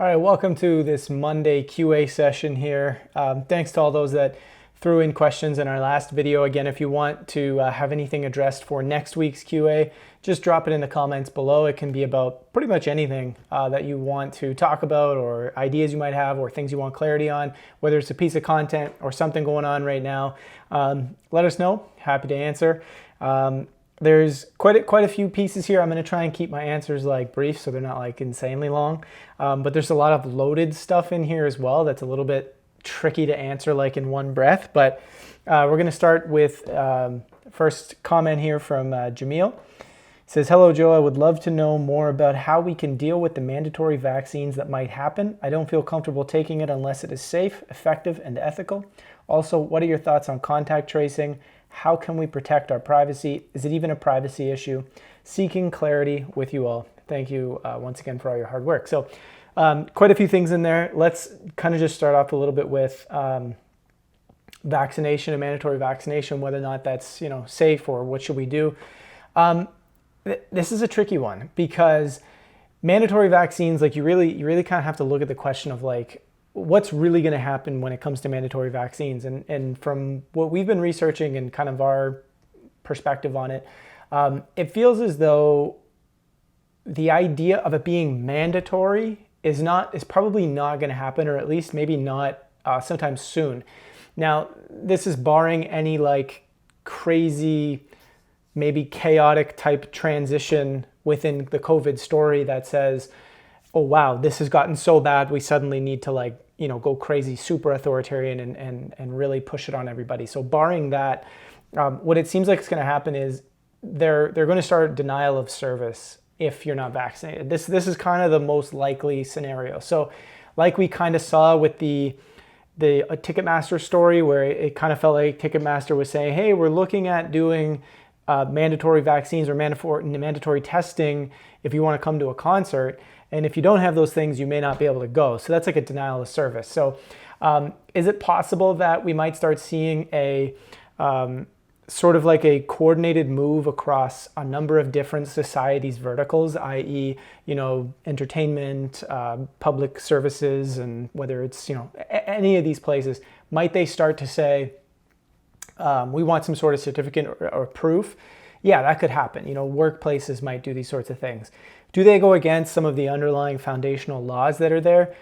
All right, welcome to this Monday QA session here. Thanks to all those that threw in questions in our last video. Again, if you want to have anything addressed for next week's QA, just drop it in the comments below. It can be about pretty much anything that you want to talk about, or ideas you might have, or things you want clarity on, whether it's a piece of content or something going on right now. Let us know. Happy to answer. There's quite a few pieces here. I'm going to try and keep my answers brief so they're not insanely long. But there's a lot of loaded stuff in here as well that's a little bit tricky to answer in one breath. But we're going to start with first comment here from Jamil. It says, "Hello, Joe. I would love to know more about how we can deal with the mandatory vaccines that might happen. I don't feel comfortable taking it unless it is safe, effective, and ethical. Also, what are your thoughts on contact tracing? How can we protect our privacy? Is it even a privacy issue? Seeking clarity with you all." Thank you once again for all your hard work. So quite a few things in there. Let's kind of just start off a little bit with vaccination and mandatory vaccination, whether or not that's safe or what should we do. This is a tricky one because mandatory vaccines, you really kind of have to look at the question of what's really going to happen when it comes to mandatory vaccines. And from what we've been researching and kind of our perspective on it, it feels as though the idea of it being mandatory is probably not going to happen, or at least maybe not sometime soon. Now, this is barring any crazy, maybe chaotic type transition within the COVID story that says, oh wow, this has gotten so bad we suddenly need to go crazy, super authoritarian and really push it on everybody. So barring that, what it seems like is going to happen is they're going to start denial of service if you're not vaccinated. This is kind of the most likely scenario. So like we kind of saw with the Ticketmaster story, where it kind of felt like Ticketmaster was saying, hey, we're looking at doing mandatory vaccines or mandatory testing if you want to come to a concert. And if you don't have those things, you may not be able to go. So that's like a denial of service. So is it possible that we might start seeing a sort of a coordinated move across a number of different societies verticals, i.e., entertainment, public services, and whether it's, any of these places, might they start to say, we want some sort of certificate or proof? Yeah, that could happen. Workplaces might do these sorts of things. Do they go against some of the underlying foundational laws that are there?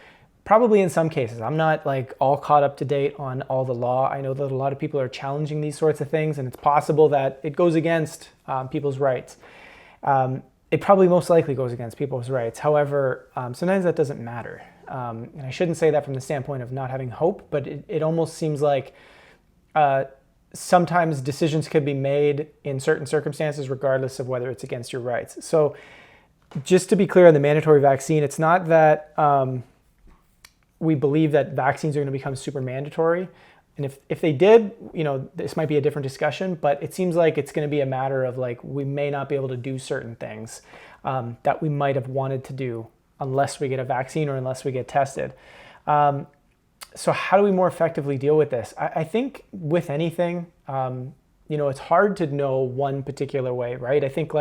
Probably in some cases. I'm not all caught up to date on all the law. I know that a lot of people are challenging these sorts of things, and it's possible that it goes against people's rights. It probably most likely goes against people's rights. However, sometimes that doesn't matter. And I shouldn't say that from the standpoint of not having hope, but it almost seems like sometimes decisions could be made in certain circumstances regardless of whether it's against your rights. So just to be clear on the mandatory vaccine, it's not that we believe that vaccines are going to become super mandatory. And if they did, this might be a different discussion, but it seems like it's going to be a matter of we may not be able to do certain things that we might have wanted to do unless we get a vaccine or unless we get tested. So how do we more effectively deal with this? I think with anything, it's hard to know one particular way, right? I think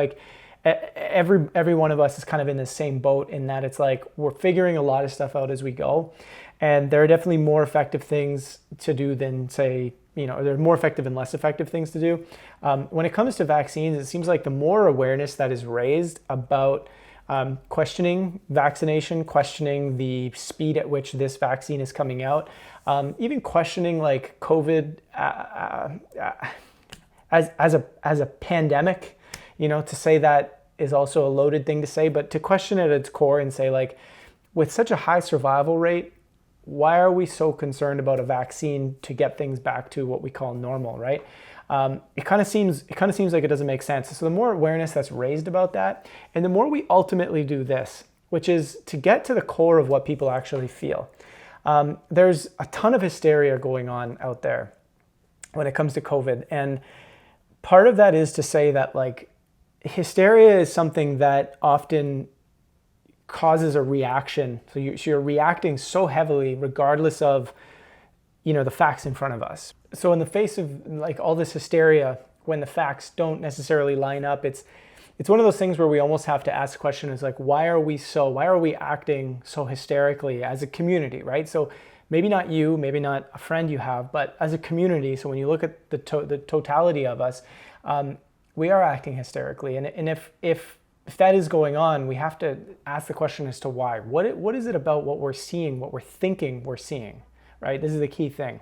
every one of us is kind of in the same boat in that it's we're figuring a lot of stuff out as we go. And there are definitely more effective things to do than say, there are more effective and less effective things to do. When it comes to vaccines, it seems like the more awareness that is raised about questioning vaccination, questioning the speed at which this vaccine is coming out, even questioning COVID as a pandemic, to say that is also a loaded thing to say, but to question it at its core and say with such a high survival rate, why are we so concerned about a vaccine to get things back to what we call normal, right? It kind of seems like it doesn't make sense. So the more awareness that's raised about that, and the more we ultimately do this, which is to get to the core of what people actually feel. There's a ton of hysteria going on out there when it comes to COVID. And part of that is to say that hysteria is something that often causes a reaction. So you're reacting so heavily regardless of, the facts in front of us. So in the face of all this hysteria, when the facts don't necessarily line up, it's it's one of those things where we almost have to ask the question is like, why are we acting so hysterically as a community, right? So maybe not you, maybe not a friend you have, but as a community, so when you look at the totality of us, we are acting hysterically. And if that is going on, we have to ask the question as to why. What is it about what we're seeing, what we're thinking we're seeing, right? This is the key thing,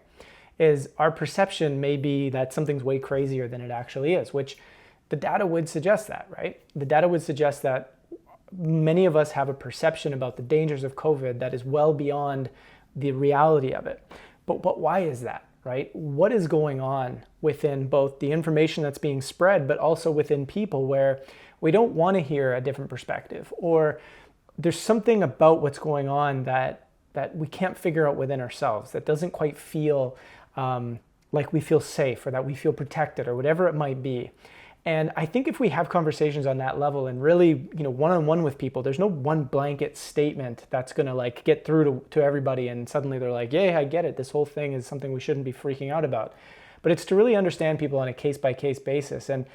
is our perception may be that something's way crazier than it actually is, which the data would suggest that, right? The data would suggest that many of us have a perception about the dangers of COVID that is well beyond the reality of it. But why is that, right? What is going on within both the information that's being spread, but also within people where we don't want to hear a different perspective, or there's something about what's going on that we can't figure out within ourselves, that doesn't quite feel like we feel safe or that we feel protected or whatever it might be. And I think if we have conversations on that level and really, one-on-one with people, there's no one blanket statement that's going to like get through to everybody and suddenly they're like, yeah, I get it. This whole thing is something we shouldn't be freaking out about. But it's to really understand people on a case-by-case basis. And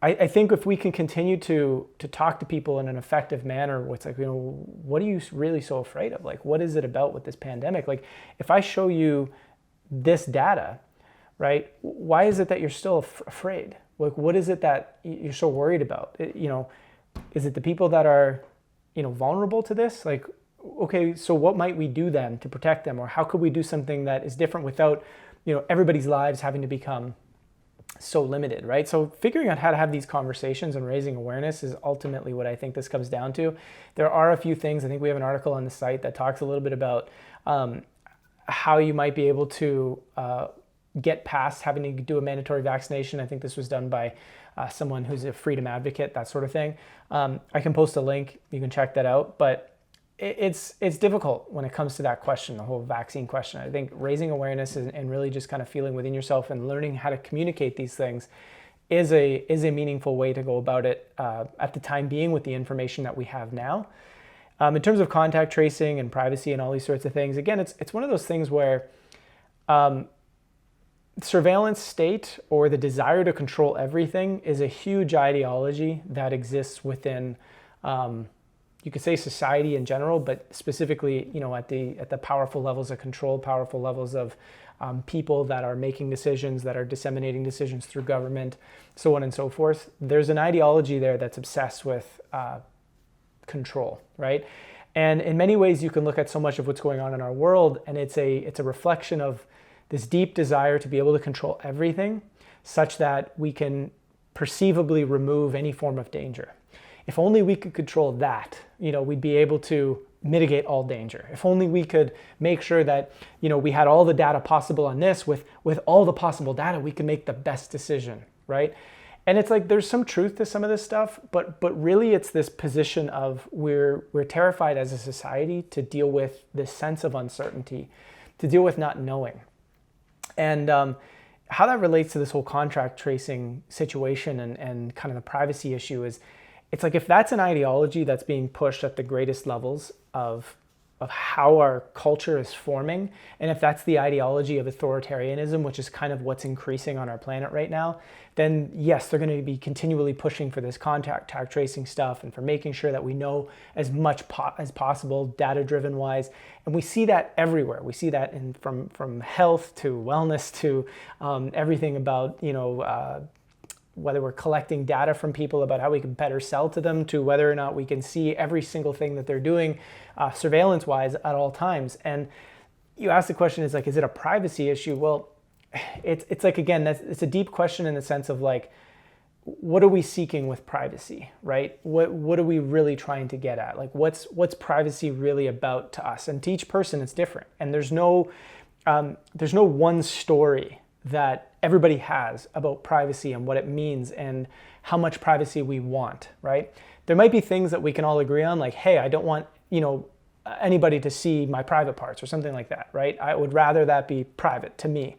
I think if we can continue to talk to people in an effective manner, it's like, what are you really so afraid of? Like, what is it about with this pandemic? Like, if I show you this data, right, why is it that you're still afraid? Like, what is it that you're so worried about? Is it the people that are, vulnerable to this? Like, okay, so what might we do then to protect them? Or how could we do something that is different without, everybody's lives having to become so limited, right? So figuring out how to have these conversations and raising awareness is ultimately what I think this comes down to. There are a few things. I think we have an article on the site that talks a little bit about how you might be able to get past having to do a mandatory vaccination. I think this was done by someone who's a freedom advocate, that sort of thing. I can post a link. You can check that out. But it's difficult when it comes to that question, the whole vaccine question. I think raising awareness and really just kind of feeling within yourself and learning how to communicate these things is a meaningful way to go about it at the time being with the information that we have now. In terms of contact tracing and privacy and all these sorts of things, again, it's one of those things where surveillance state or the desire to control everything is a huge ideology that exists within you could say society in general, but specifically, at the powerful levels of control, powerful levels of people that are making decisions, that are disseminating decisions through government, so on and so forth. There's an ideology there that's obsessed with control, right? And in many ways, you can look at so much of what's going on in our world, and it's a reflection of this deep desire to be able to control everything, such that we can perceivably remove any form of danger. If only we could control that, we'd be able to mitigate all danger. If only we could make sure that, we had all the data possible on this, with all the possible data, we could make the best decision, right? And it's like, there's some truth to some of this stuff, but really it's this position of we're terrified as a society to deal with this sense of uncertainty, to deal with not knowing. And how that relates to this whole contract tracing situation and kind of the privacy issue is, it's like if that's an ideology that's being pushed at the greatest levels of how our culture is forming, and if that's the ideology of authoritarianism, which is kind of what's increasing on our planet right now, then yes, they're going to be continually pushing for this contact tracing stuff and for making sure that we know as much as possible, data-driven wise. And we see that everywhere. We see that from health to wellness to everything about, whether we're collecting data from people about how we can better sell to them, to whether or not we can see every single thing that they're doing surveillance-wise at all times. And you ask the question, is it a privacy issue? Well, it's like, again, it's a deep question in the sense of like, what are we seeking with privacy, right? What are we really trying to get at? Like, what's privacy really about to us? And to each person, it's different. And there's no one story that everybody has about privacy and what it means and how much privacy we want, right? There might be things that we can all agree on, like, hey, I don't want, anybody to see my private parts or something like that, right? I would rather that be private to me.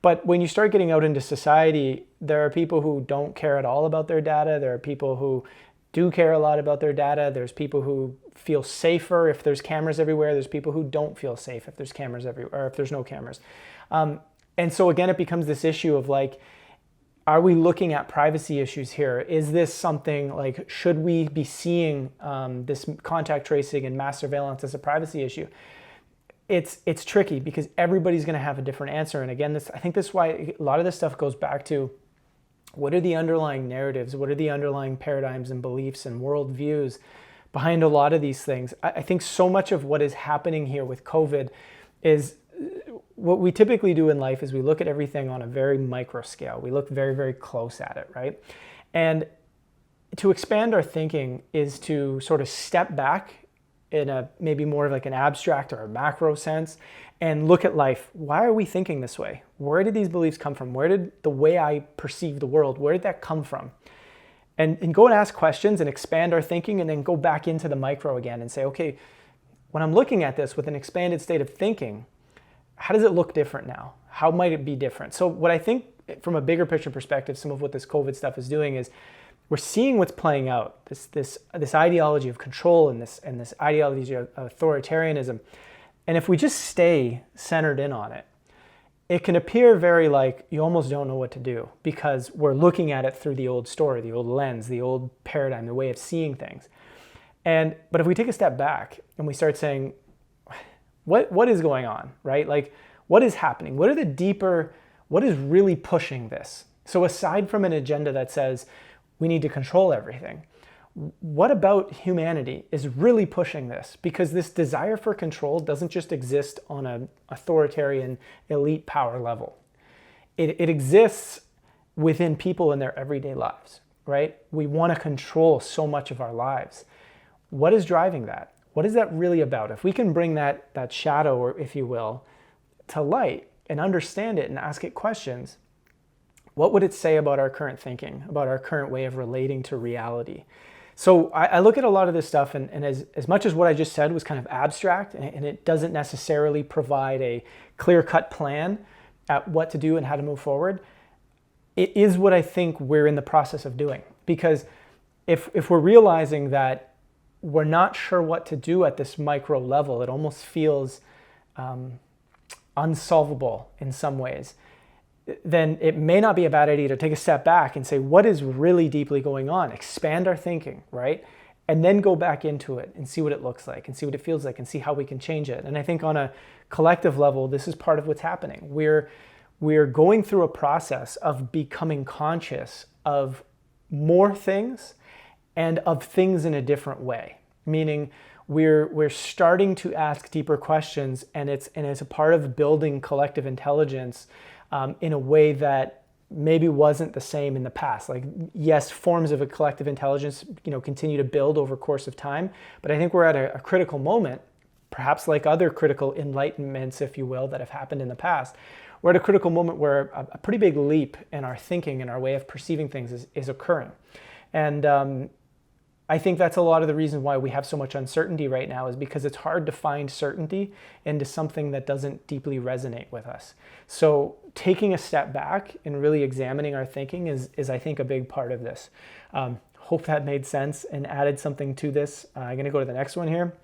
But when you start getting out into society, there are people who don't care at all about their data. There are people who do care a lot about their data. There's people who feel safer if there's cameras everywhere. There's people who don't feel safe if there's cameras everywhere, or if there's no cameras. And so again, it becomes this issue of like, Are we looking at privacy issues here? Is this something like, should we be seeing this contact tracing and mass surveillance as a privacy issue? It's tricky because everybody's going to have a different answer. And again, I think this is why a lot of this stuff goes back to what are the underlying narratives? What are the underlying paradigms and beliefs and worldviews behind a lot of these things? I think so much of what is happening here with COVID is what we typically do in life is we look at everything on a very micro scale. We look very, very close at it, right? And to expand our thinking is to sort of step back in a maybe more of like an abstract or a macro sense and look at life. Why are we thinking this way? Where did these beliefs come from? Where did the way I perceive the world, where did that come from? And go and ask questions and expand our thinking, and then go back into the micro again and say, okay, when I'm looking at this with an expanded state of thinking, how does it look different now? How might it be different? So what I think from a bigger picture perspective, some of what this COVID stuff is doing is we're seeing what's playing out, this ideology of control and this ideology of authoritarianism. And if we just stay centered in on it, it can appear very like you almost don't know what to do because we're looking at it through the old story, the old lens, the old paradigm, the way of seeing things. But if we take a step back and we start saying, what is going on, right? Like, what is happening? What is really pushing this? So aside from an agenda that says we need to control everything, what about humanity is really pushing this? Because this desire for control doesn't just exist on an authoritarian elite power level. It exists within people in their everyday lives, right? We want to control so much of our lives. What is driving that? What is that really about? If we can bring that shadow, or if you will, to light and understand it and ask it questions, what would it say about our current thinking, about our current way of relating to reality? So I look at a lot of this stuff, and as much as what I just said was kind of abstract, and it doesn't necessarily provide a clear-cut plan at what to do and how to move forward, it is what I think we're in the process of doing. Because if we're realizing that we're not sure what to do at this micro level, it almost feels unsolvable in some ways, then it may not be a bad idea to take a step back and say, what is really deeply going on? Expand our thinking, right? And then go back into it and see what it looks like and see what it feels like and see how we can change it. And I think on a collective level, this is part of what's happening. We're going through a process of becoming conscious of more things and of things in a different way. Meaning we're starting to ask deeper questions, and it's a part of building collective intelligence in a way that maybe wasn't the same in the past. Like, yes, forms of a collective intelligence, continue to build over course of time, but I think we're at a critical moment, perhaps like other critical enlightenments, if you will, that have happened in the past. We're at a critical moment where a pretty big leap in our thinking and our way of perceiving things is occurring. And I think that's a lot of the reason why we have so much uncertainty right now, is because it's hard to find certainty into something that doesn't deeply resonate with us. So taking a step back and really examining our thinking is I think, a big part of this. Hope that made sense and added something to this. I'm going to go to the next one here.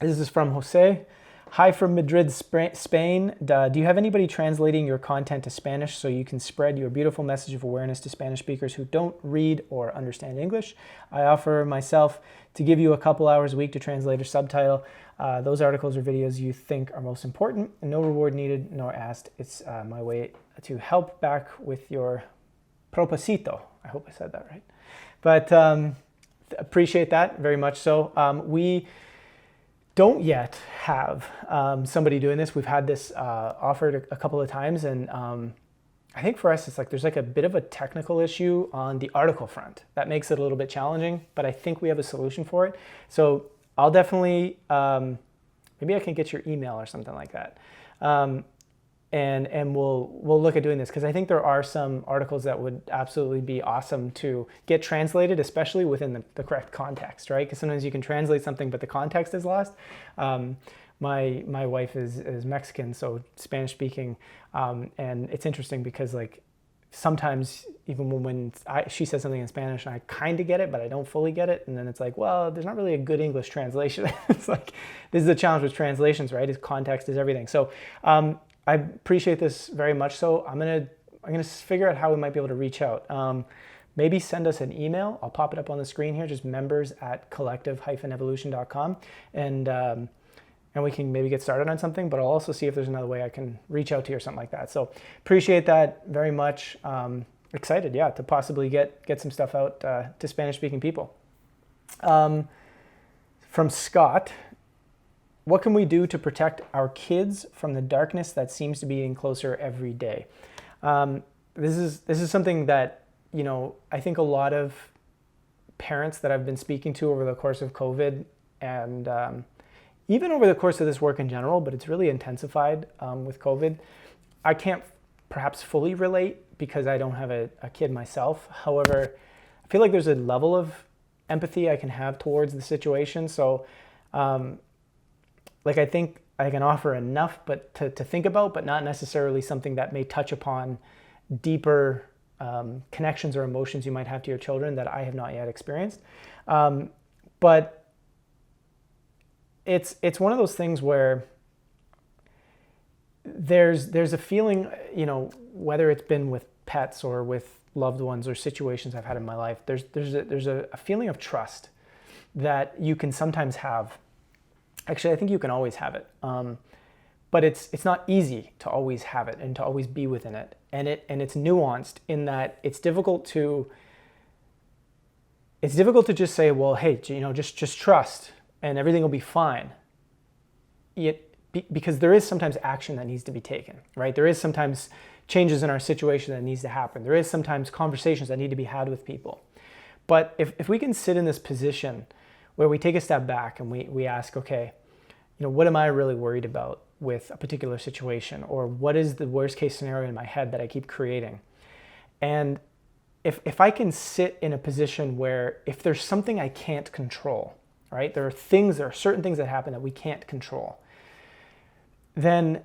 This is from Jose. Hi from Madrid, Spain. Do you have anybody translating your content to Spanish so you can spread your beautiful message of awareness to Spanish speakers who don't read or understand English? I offer myself to give you a couple hours a week to translate or subtitle those articles or videos you think are most important. No reward needed nor asked. It's my way to help back with your propósito. I hope I said that right. But appreciate that very much so. We don't yet have somebody doing this. We've had this offered a couple of times, and I think for us it's like there's like a bit of a technical issue on the article front that makes it a little bit challenging, but I think we have a solution for it. So I'll definitely, maybe I can get your email or something like that. And we'll look at doing this, because I think there are some articles that would absolutely be awesome to get translated, especially within the correct context, right? Because sometimes you can translate something, but the context is lost. My wife is Mexican, so Spanish speaking, and it's interesting because like sometimes even when she says something in Spanish, I kind of get it, but I don't fully get it, and then it's like, well, there's not really a good English translation. It's like this is the challenge with translations, right? Is context is everything. So I appreciate this very much. So I'm I'm going to figure out how we might be able to reach out. Maybe send us an email. I'll pop it up on the screen here, just members@collective-evolution.com. And we can maybe get started on something, but I'll also see if there's another way I can reach out to you or something like that. So appreciate that very much. Excited, yeah, to possibly get some stuff out to Spanish-speaking people. From Scott, what can we do to protect our kids from the darkness that seems to be getting closer every day? This is something that, you know, I think a lot of parents that I've been speaking to over the course of COVID and even over the course of this work in general, but it's really intensified with COVID. I can't perhaps fully relate because I don't have a kid myself. However, I feel like there's a level of empathy I can have towards the situation. So, like, I think I can offer enough but to think about, but not necessarily something that may touch upon deeper connections or emotions you might have to your children that I have not yet experienced. But it's one of those things where there's a feeling, you know, whether it's been with pets or with loved ones or situations I've had in my life, there's a feeling of trust that you can sometimes have. Actually, I think you can always have it. But it's not easy to always have it and to always be within it. And it's nuanced in that it's difficult to just say, well, hey, you know, just trust and everything will be fine. Because there is sometimes action that needs to be taken, right? There is sometimes changes in our situation that needs to happen. There is sometimes conversations that need to be had with people. But if we can sit in this position where we take a step back and we ask, okay, you know, what am I really worried about with a particular situation? Or what is the worst case scenario in my head that I keep creating? And if I can sit in a position where if there's something I can't control, right? There are certain things that happen that we can't control. Then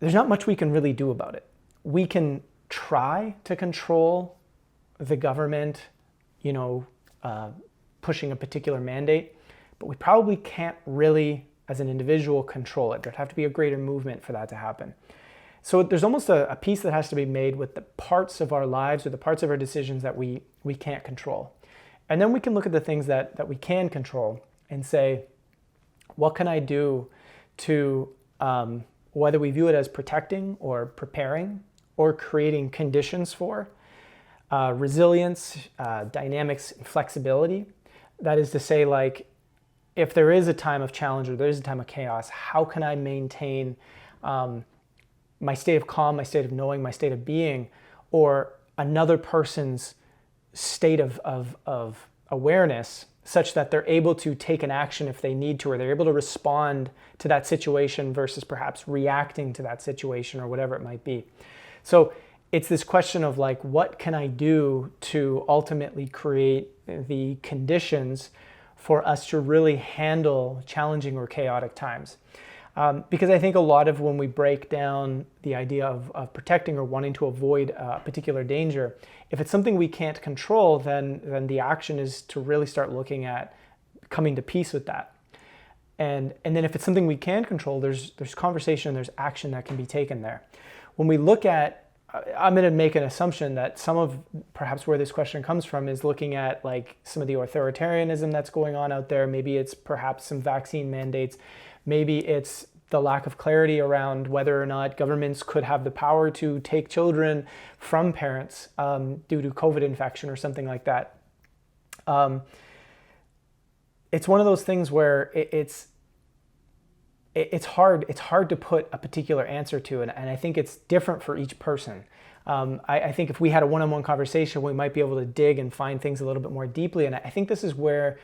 there's not much we can really do about it. We can try to control the government, you know, pushing a particular mandate, but we probably can't really, as an individual, control it. There'd have to be a greater movement for that to happen. So there's almost a piece that has to be made with the parts of our lives or the parts of our decisions that we can't control. And then we can look at the things that we can control and say, what can I do to whether we view it as protecting or preparing or creating conditions for resilience, dynamics, and flexibility. That is to say, like, if there is a time of challenge or there is a time of chaos, how can I maintain my state of calm, my state of knowing, my state of being, or another person's state of awareness, such that they're able to take an action if they need to, or they're able to respond to that situation versus perhaps reacting to that situation or whatever it might be. So it's this question of, like, what can I do to ultimately create the conditions for us to really handle challenging or chaotic times? Because I think a lot of when we break down the idea of protecting or wanting to avoid a particular danger, if it's something we can't control, then the action is to really start looking at coming to peace with that. And then if it's something we can control, there's conversation, there's action that can be taken there. When we look at, I'm going to make an assumption that some of perhaps where this question comes from is looking at, like, some of the authoritarianism that's going on out there. Maybe it's perhaps some vaccine mandates. Maybe it's the lack of clarity around whether or not governments could have the power to take children from parents due to COVID infection or something like that. It's one of those things where it's hard to put a particular answer to, and I think it's different for each person. I think if we had a one-on-one conversation, we might be able to dig and find things a little bit more deeply, and I think this is where,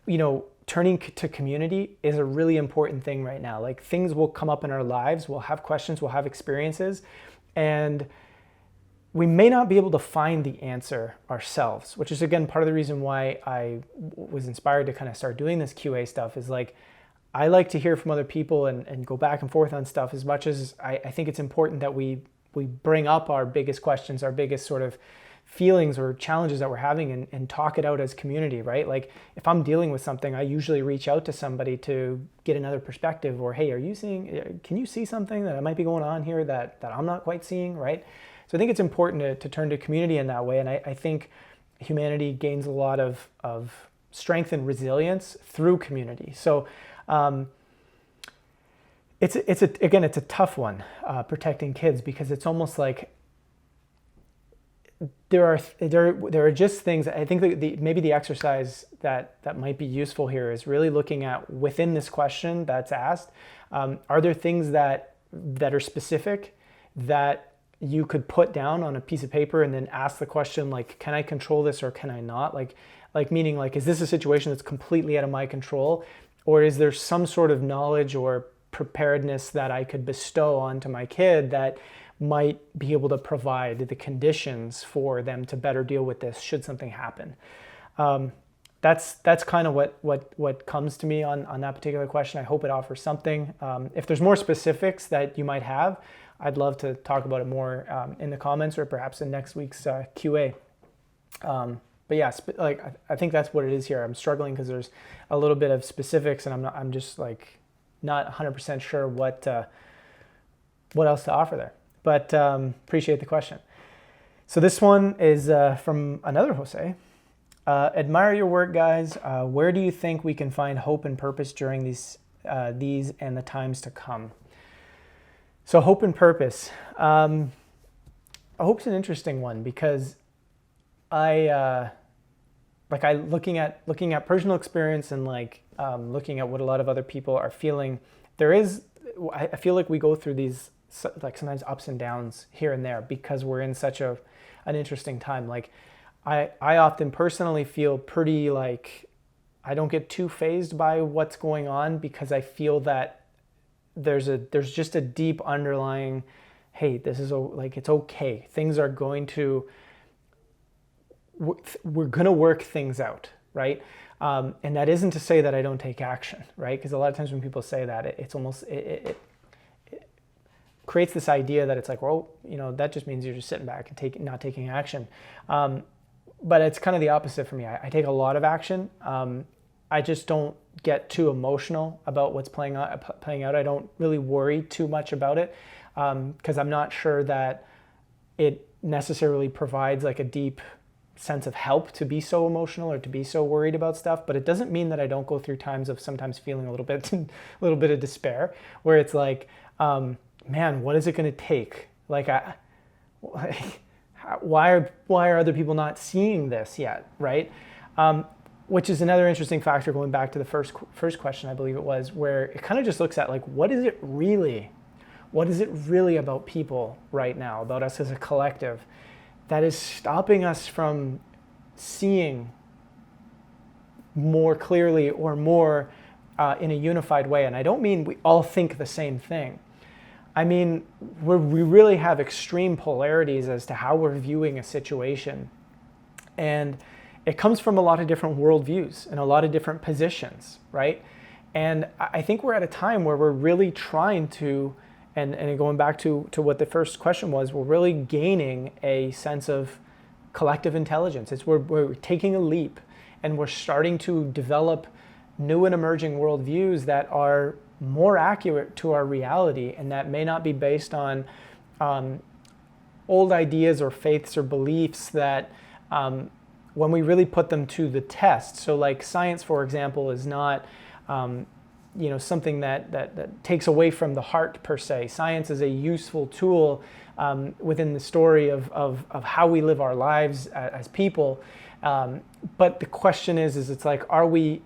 you know, turning to community is a really important thing right now. Like, things will come up in our lives, we'll have questions, we'll have experiences, and we may not be able to find the answer ourselves, which is, again, part of the reason why I was inspired to kind of start doing this QA stuff. Is like, I like to hear from other people and go back and forth on stuff as much as I think it's important that we bring up our biggest questions, our biggest sort of feelings or challenges that we're having and talk it out as community, right? Like, if I'm dealing with something, I usually reach out to somebody to get another perspective, or, hey, can you see something that might be going on here that I'm not quite seeing, right? So I think it's important to turn to community in that way. And I think humanity gains a lot of strength and resilience through community. So it's a tough one, protecting kids, because it's almost like there are just things. I think maybe the exercise that might be useful here is really looking at within this question that's asked. Are there things that are specific that you could put down on a piece of paper and then ask the question, like, can I control this or can I not? Like meaning, like, is this a situation that's completely out of my control, or is there some sort of knowledge or preparedness that I could bestow onto my kid that might be able to provide the conditions for them to better deal with this should something happen? That's kind of what comes to me on that particular question. I hope it offers something. If there's more specifics that you might have, I'd love to talk about it more in the comments or perhaps in next week's QA. But yeah, I think that's what it is here. I'm struggling because there's a little bit of specifics, and I'm just like not 100% sure what else to offer there. But appreciate the question. So this one is from another Jose. Admire your work, guys. Where do you think we can find hope and purpose during these and the times to come? So hope and purpose. Hope's an interesting one, because looking at personal experience and looking at what a lot of other people are feeling. I feel like we go through these sometimes ups and downs here and there because we're in such an interesting time. Like I often personally feel pretty like I don't get too fazed by what's going on, because I feel that there's just a deep underlying, hey, this is it's okay. Things are going to, we're going to work things out, right? And that isn't to say that I don't take action, right? Because a lot of times when people say that, it's almost, it creates this idea that it's like, well, that just means you're just sitting back and not taking action. But it's kind of the opposite for me. I take a lot of action. I just don't get too emotional about what's playing out. I don't really worry too much about it, because I'm not sure that it necessarily provides like a deep sense of help to be so emotional or to be so worried about stuff. But it doesn't mean that I don't go through times of sometimes feeling a little bit of despair, where it's like, man, what is it going to take? Why are other people not seeing this yet, right? Which is another interesting factor, going back to the first question, I believe it was, where it kind of just looks at like, what is it really about people right now, about us as a collective, that is stopping us from seeing more clearly or more in a unified way? And I don't mean we all think the same thing. I mean, we really have extreme polarities as to how we're viewing a situation. And it comes from a lot of different worldviews and a lot of different positions, right? And I think we're at a time where we're really trying to, and going back to what the first question was, we're really gaining a sense of collective intelligence. We're taking a leap, and we're starting to develop new and emerging worldviews that are more accurate to our reality, and that may not be based on old ideas or faiths or beliefs that when we really put them to the test. So like science, for example, is not something that takes away from the heart per se. Science is a useful tool within the story of how we live our lives as people. But the question is it's like, are we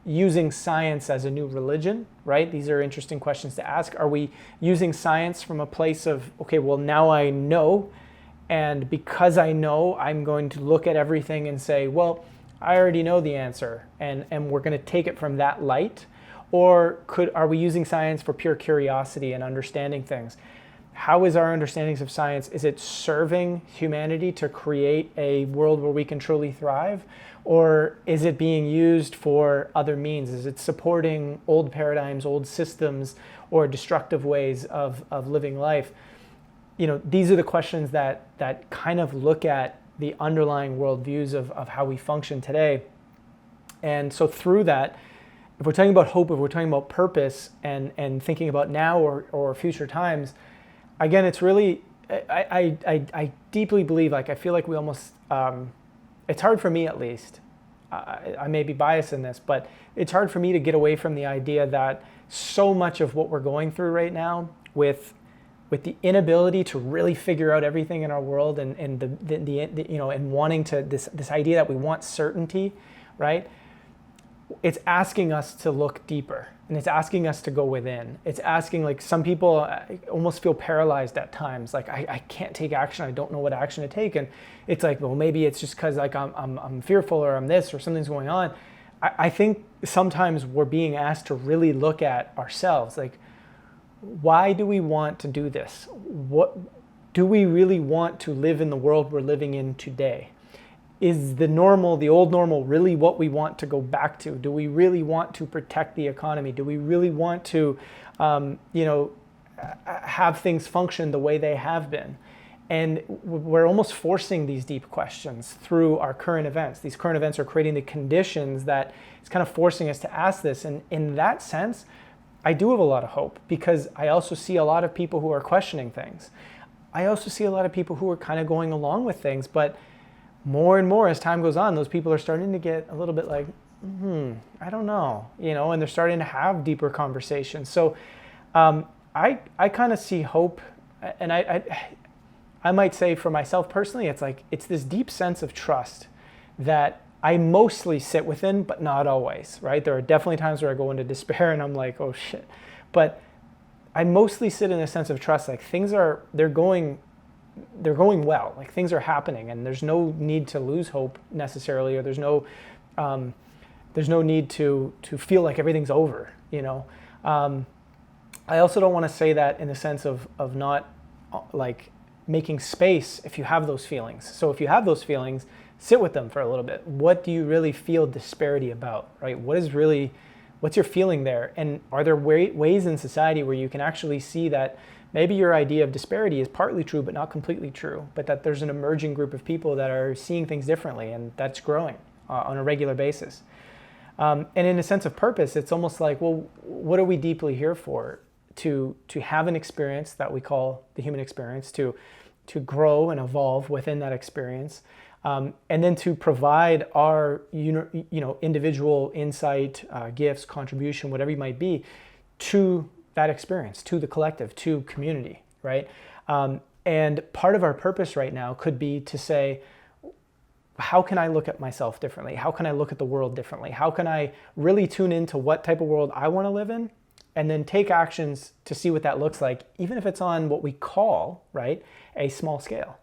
using science as a new religion, right? These are interesting questions to ask. Are we using science from a place of, okay, well, now I know, and because I know, I'm going to look at everything and say, well, I already know the answer, and we're going to take it from that light? Or are we using science for pure curiosity and understanding things? How is our understandings of science? Is it serving humanity to create a world where we can truly thrive? Or is it being used for other means? Is it supporting old paradigms, old systems, or destructive ways of living life? These are the questions that kind of look at the underlying worldviews of how we function today. And so through that, if we're talking about hope, if we're talking about purpose and thinking about now or future times, again, it's really I deeply believe, like, I feel like we almost, it's hard for me at least. I may be biased in this, but it's hard for me to get away from the idea that so much of what we're going through right now with the inability to really figure out everything in our world and the you know, and wanting to, this idea that we want certainty, right? It's asking us to look deeper, and it's asking us to go within. It's asking, like, some people almost feel paralyzed at times, like I can't take action, I don't know what action to take, and it's like, well, maybe it's just because, like, I'm fearful, or I'm this, or something's going on. I think sometimes we're being asked to really look at ourselves, like, why do we want to do this? What do we really want to live in the world we're living in today? Is the normal, the old normal, really what we want to go back to? Do we really want to protect the economy? Do we really want to, you know, have things function the way they have been? And we're almost forcing these deep questions through our current events. These current events are creating the conditions that it's kind of forcing us to ask this. And in that sense, I do have a lot of hope, because I also see a lot of people who are questioning things. I also see a lot of people who are kind of going along with things, but more and more as time goes on, those people are starting to get a little bit like, I don't know, you know, and they're starting to have deeper conversations. So I kind of see hope, and I might say for myself personally, it's like, it's this deep sense of trust that I mostly sit within, but not always, right? There are definitely times where I go into despair and I'm like, oh shit. But I mostly sit in a sense of trust, like they're going well, like things are happening, and there's no need to lose hope necessarily, or there's no need to feel like everything's over, you know? I also don't want to say that in the sense of not like making space if you have those feelings. So if you have those feelings, sit with them for a little bit. What do you really feel disparity about, right? What's your feeling there? And are there ways in society where you can actually see that maybe your idea of disparity is partly true, but not completely true, but that there's an emerging group of people that are seeing things differently, and that's growing on a regular basis. And in a sense of purpose, it's almost like, well, what are we deeply here for? To have an experience that we call the human experience, to grow and evolve within that experience, and then to provide our individual insight, gifts, contribution, whatever it might be, to that experience, to the collective, to community, right? And part of our purpose right now could be to say, how can I look at myself differently? How can I look at the world differently? How can I really tune into what type of world I want to live in, and then take actions to see what that looks like, even if it's on what we call, right, a small scale.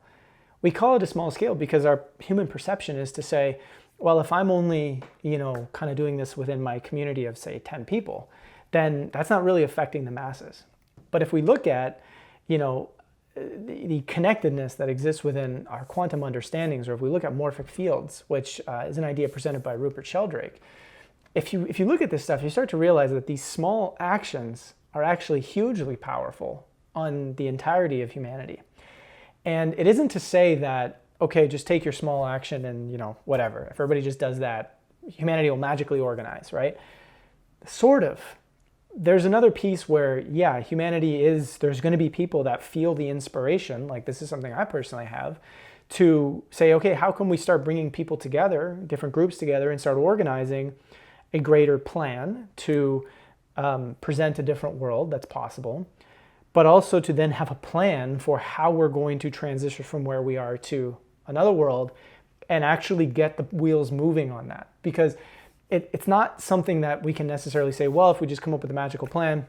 We call it a small scale because our human perception is to say, well, if I'm only, kind of doing this within my community of, say, 10 people, then that's not really affecting the masses. But if we look at, the connectedness that exists within our quantum understandings, or if we look at morphic fields, which is an idea presented by Rupert Sheldrake, if you look at this stuff, you start to realize that these small actions are actually hugely powerful on the entirety of humanity. And it isn't to say that, okay, just take your small action and, whatever. If everybody just does that, humanity will magically organize, right? Sort of. There's another piece where, there's going to be people that feel the inspiration, like this is something I personally have, to say, okay, how can we start bringing people together, different groups together, and start organizing a greater plan to present a different world that's possible, but also to then have a plan for how we're going to transition from where we are to another world and actually get the wheels moving on that. Because it's not something that we can necessarily say, well, if we just come up with a magical plan,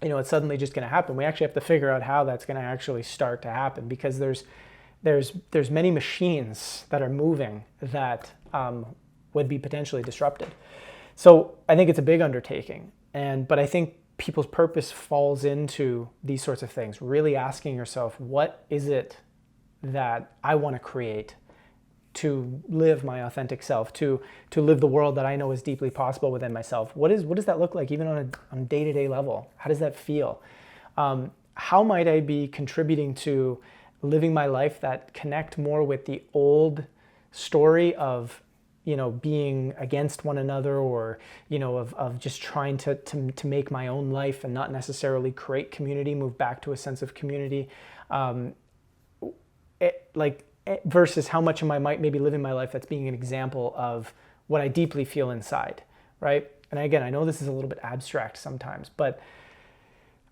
it's suddenly just going to happen. We actually have to figure out how that's going to actually start to happen, because there's many machines that are moving that would be potentially disrupted. So I think it's a big undertaking, but I think people's purpose falls into these sorts of things, really asking yourself, what is it that I want to create to live my authentic self, to live the world that I know is deeply possible within myself? What does that look like even on a day-to-day level? How does that feel? How might I be contributing to living my life that connect more with the old story of being against one another, or, of just trying to make my own life and not necessarily create community, move back to a sense of community, versus how much am I might maybe living my life that's being an example of what I deeply feel inside, right? And again, I know this is a little bit abstract sometimes, but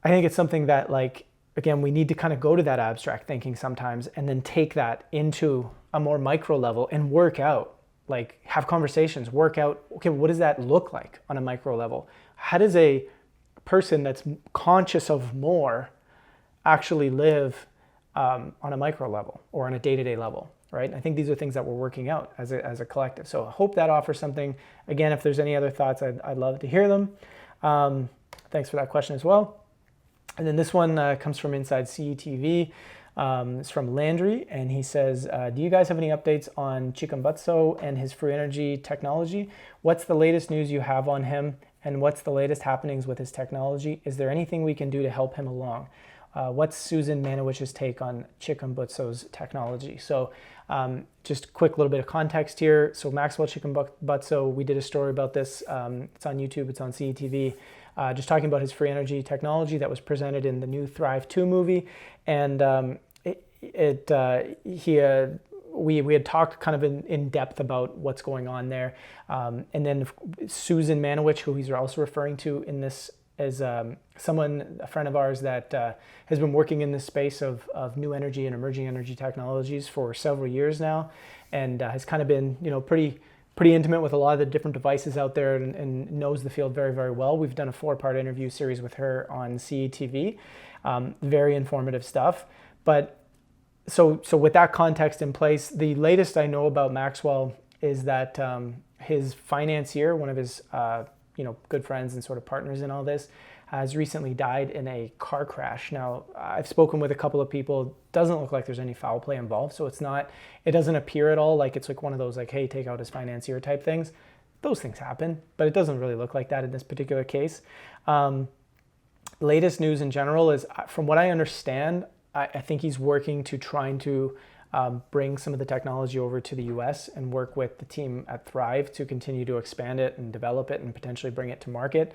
I think it's something that, like, again, we need to kind of go to that abstract thinking sometimes and then take that into a more micro level and work out, like have conversations, work out, okay, what does that look like on a micro level? How does a person that's conscious of more actually live on a micro level or on a day-to-day level, right? And I think these are things that we're working out as a collective. So I hope that offers something. Again, if there's any other thoughts, I'd love to hear them. Thanks for that question as well. And then this one comes from Inside CETV. It's from Landry, and he says, do you guys have any updates on Chikambutso and his free energy technology? What's the latest news you have on him, and what's the latest happenings with his technology? Is there anything we can do to help him along? What's Susan Manowich's take on Chikambutso's technology? So just quick little bit of context here. So Maxwell Chikambutso, we did a story about this. It's on YouTube, it's on CETV. Just talking about his free energy technology that was presented in the new Thrive 2 movie. And we had talked kind of in depth about what's going on there. And then Susan Manowich, who he's also referring to in this as someone, a friend of ours that has been working in this space of new energy and emerging energy technologies for several years now, and has kind of been, pretty intimate with a lot of the different devices out there and knows the field very, very well. We've done a 4-part interview series with her on CETV. Very informative stuff. But so with that context in place, the latest I know about Maxwell is that his financier, one of his good friends and sort of partners in all this, has recently died in a car crash. Now, I've spoken with a couple of people. Doesn't look like there's any foul play involved, so it doesn't appear at all like it's like one of those like, hey, take out his financier type things. Those things happen, but it doesn't really look like that in this particular case. Latest news in general is, from what I understand, I think he's working to trying to bring some of the technology over to the US and work with the team at Thrive to continue to expand it and develop it and potentially bring it to market.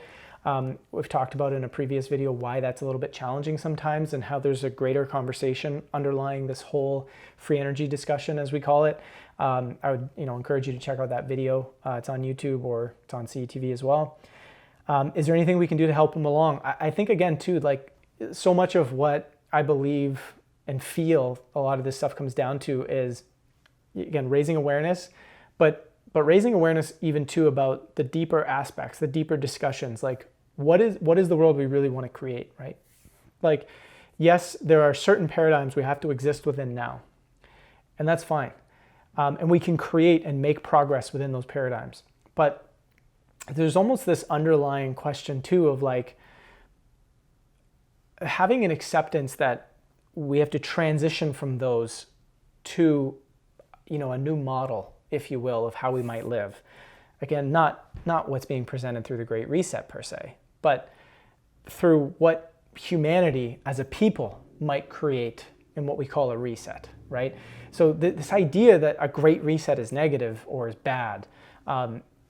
We've talked about in a previous video why that's a little bit challenging sometimes and how there's a greater conversation underlying this whole free energy discussion, as we call it. I would encourage you to check out that video. It's on YouTube or it's on CETV as well. Is there anything we can do to help him along? I think, again, too, like so much of what I believe and feel a lot of this stuff comes down to is, again, raising awareness, but raising awareness even too about the deeper aspects, the deeper discussions, like what is the world we really want to create, right? Like, yes, there are certain paradigms we have to exist within now, and that's fine. And we can create and make progress within those paradigms. But there's almost this underlying question too of like having an acceptance that we have to transition from those to, a new model, if you will, of how we might live. Again, not what's being presented through the Great Reset per se, but through what humanity as a people might create in what we call a reset, right? So this idea that a Great Reset is negative or is bad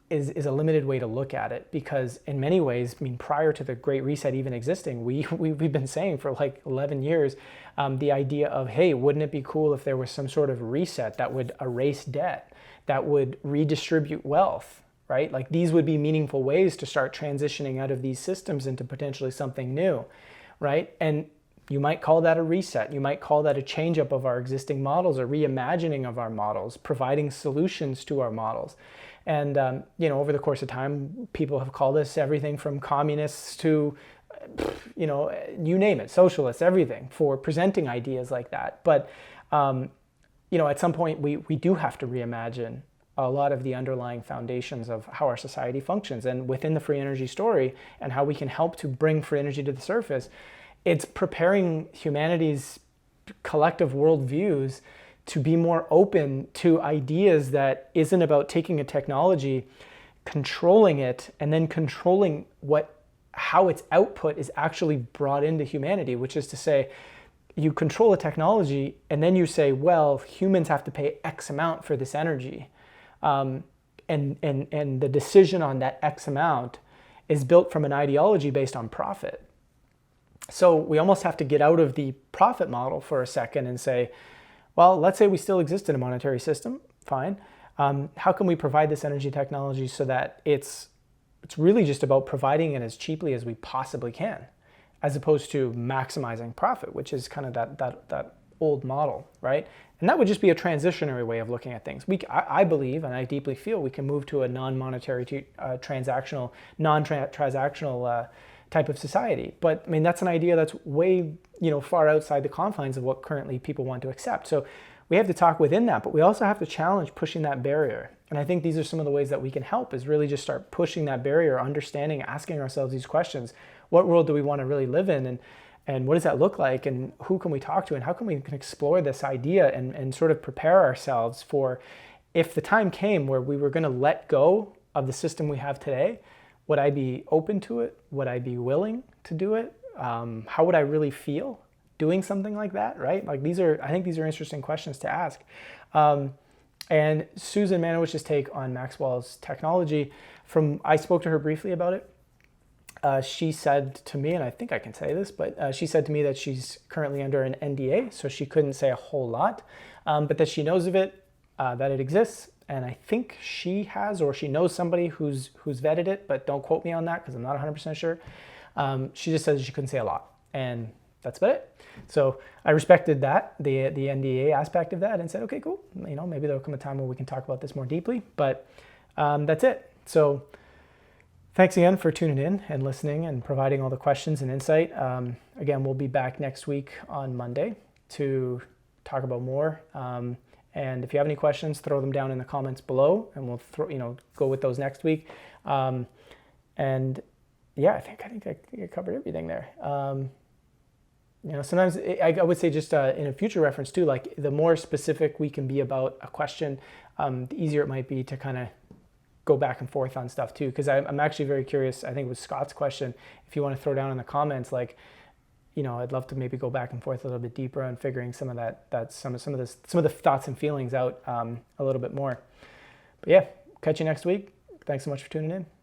is a limited way to look at it, because in many ways, prior to the Great Reset even existing, we've been saying for like 11 years, the idea of, hey, wouldn't it be cool if there was some sort of reset that would erase debt, that would redistribute wealth, right? Like these would be meaningful ways to start transitioning out of these systems into potentially something new, right? And you might call that a reset. You might call that a change up of our existing models, a reimagining of our models, providing solutions to our models. And, over the course of time, people have called us everything from communists to, you name it, socialists, everything, for presenting ideas like that. But, at some point, we do have to reimagine a lot of the underlying foundations of how our society functions. And within the free energy story and how we can help to bring free energy to the surface, it's preparing humanity's collective worldviews to be more open to ideas that isn't about taking a technology, controlling it, and then controlling how its output is actually brought into humanity, which is to say, you control a technology and then you say, well, humans have to pay X amount for this energy. And the decision on that X amount is built from an ideology based on profit. So we almost have to get out of the profit model for a second and say, Well, let's say we still exist in a monetary system, fine. How can we provide this energy technology so that it's really just about providing it as cheaply as we possibly can, as opposed to maximizing profit, which is kind of that old model, right? And that would just be a transitionary way of looking at things. I believe, and I deeply feel, we can move to a non-monetary, transactional, non-transactional type of society. But I mean, that's an idea that's way, far outside the confines of what currently people want to accept. So we have to talk within that, but we also have to challenge pushing that barrier. And I think these are some of the ways that we can help, is really just start pushing that barrier, understanding, asking ourselves these questions. What world do we want to really live in? And what does that look like? And who can we talk to? And how can we explore this idea and sort of prepare ourselves for, if the time came where we were going to let go of the system we have today, would I be open to it? Would I be willing to do it? How would I really feel doing something like that, right? Like I think these are interesting questions to ask. And Susan Manowich's take on Maxwell's technology, I spoke to her briefly about it. She said to me, and I think I can say this, but she said to me that she's currently under an NDA, so she couldn't say a whole lot, but that she knows of it, that it exists, and I think she has, or she knows somebody who's vetted it, but don't quote me on that because I'm not 100% sure. She just said she couldn't say a lot, and that's about it. So I respected that, the NDA aspect of that, and said, okay, cool. Maybe there'll come a time where we can talk about this more deeply, but that's it. So thanks again for tuning in and listening and providing all the questions and insight. Again, we'll be back next week on Monday to talk about more. And if you have any questions, throw them down in the comments below, and we'll go with those next week. And yeah, I think I covered everything there. Sometimes I would say just in a future reference too, like the more specific we can be about a question, the easier it might be to kind of go back and forth on stuff too. Because I'm actually very curious. I think it was Scott's question. If you want to throw down in the comments, like, I'd love to maybe go back and forth a little bit deeper on figuring some of some of the thoughts and feelings out a little bit more. But yeah, catch you next week. Thanks so much for tuning in.